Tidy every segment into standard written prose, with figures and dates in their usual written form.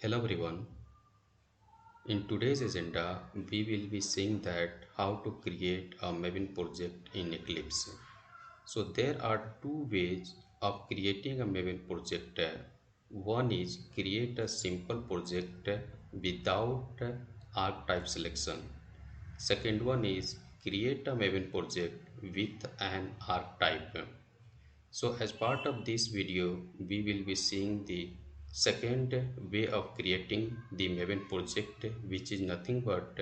Hello everyone. In today's agenda, we will be seeing that how to create a Maven project in Eclipse. So there are two ways of creating a Maven project. One is create a simple project without archetype selection. Second one is create a Maven project with an archetype. So as part of this video, we will be seeing the second way of creating the Maven project, which is nothing but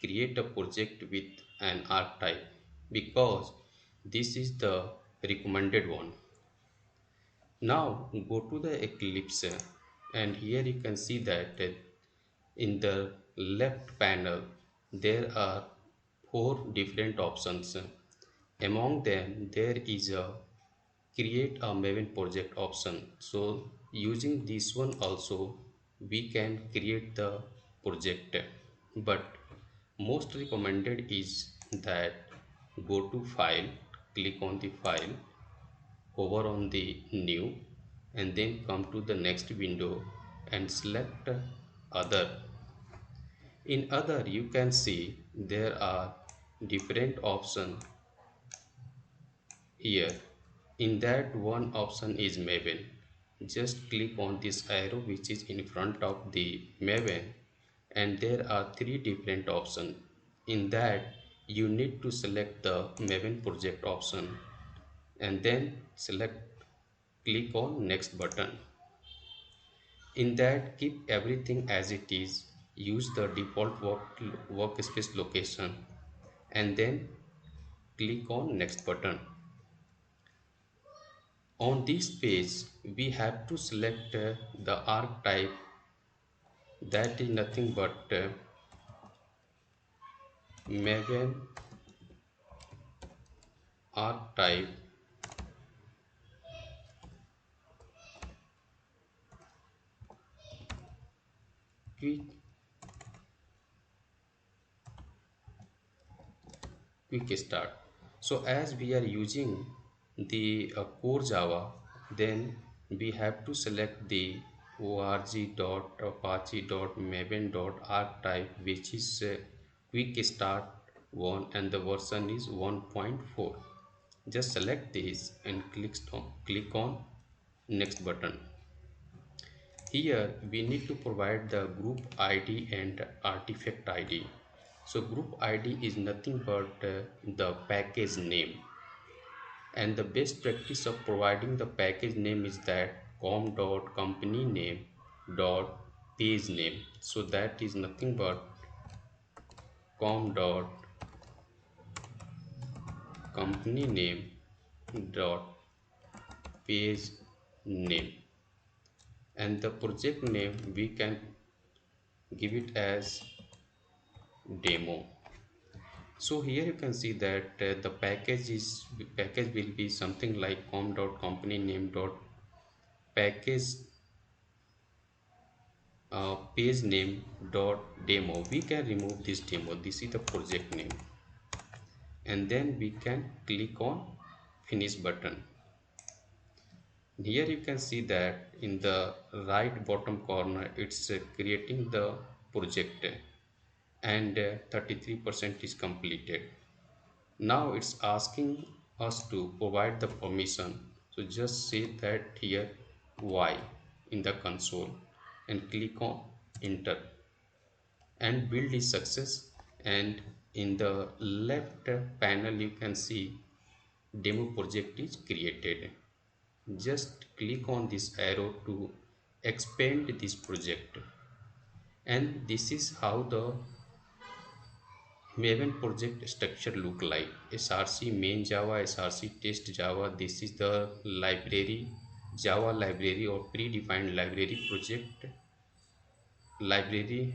create a project with an archetype, because this is the recommended one. Now go to the Eclipse, and here you can see that in the left panel there are four different options. Among them there is a create a Maven project option. So using this one also we can create the project. But most recommended is that go to file, click on the file, hover on the new, and then come to the next window and select other. In other you can see there are different options here. In that one option is Maven. Just click on this arrow which is in front of the Maven, and there are three different options. In that you need to select the Maven project option and then click on next button. In that keep everything as it is, use the default workspace location and then click on next button. On this page, we have to select the archetype, that is nothing but Maven archetype quick, quick start. So as we are using the core Java, then we have to select the org.apache.maven.archetype, which is quick start 1 and the version is 1.4. Just select this and click on next button. Here we need to provide the group ID and artifact ID. So group ID is nothing but the package name, and the best practice of providing the package name is that com.company name dot page name. So that is nothing but com.company name dot page name, and the project name we can give it as demo. So here you can see that the package will be something like com.company name dot package page name dot demo. We can remove this demo. This is the project name, and then we can click on finish button. Here you can see that in the right bottom corner it's creating the project, and 33% is completed. Now it's asking us to provide the permission. So just say that here Y in the console and click on enter, and build is success. And in the left panel you can see demo project is created. Just click on this arrow to expand this project, and this is how the Maven project structure look like. src main Java, src test Java. This is the library, Java library or predefined library project. Library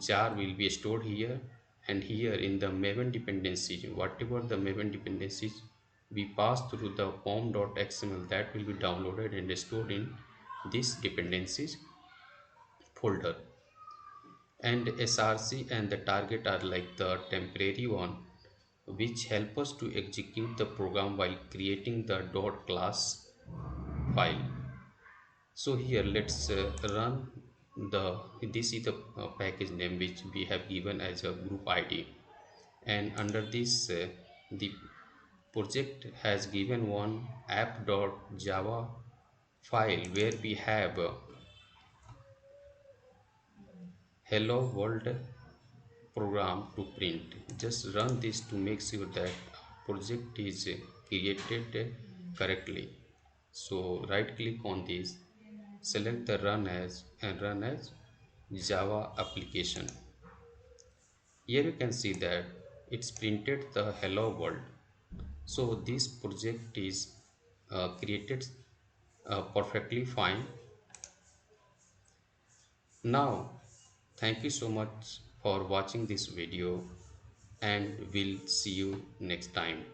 jar will be stored here, and here in the Maven dependencies, whatever the Maven dependencies we pass through the pom.xml, that will be downloaded and stored in this dependencies folder. And src and the target are like the temporary one, which help us to execute the program while creating the .class file. So here let's run the this is the package name which we have given as a group id, and under this the project has given one app.java file where we have hello world program to print. Just run this to make sure that project is created correctly. So right click on this, select the run as and run as Java application. Here you can see that it's printed the hello world. So this project is created perfectly fine. Now, thank you so much for watching this video, and we'll see you next time.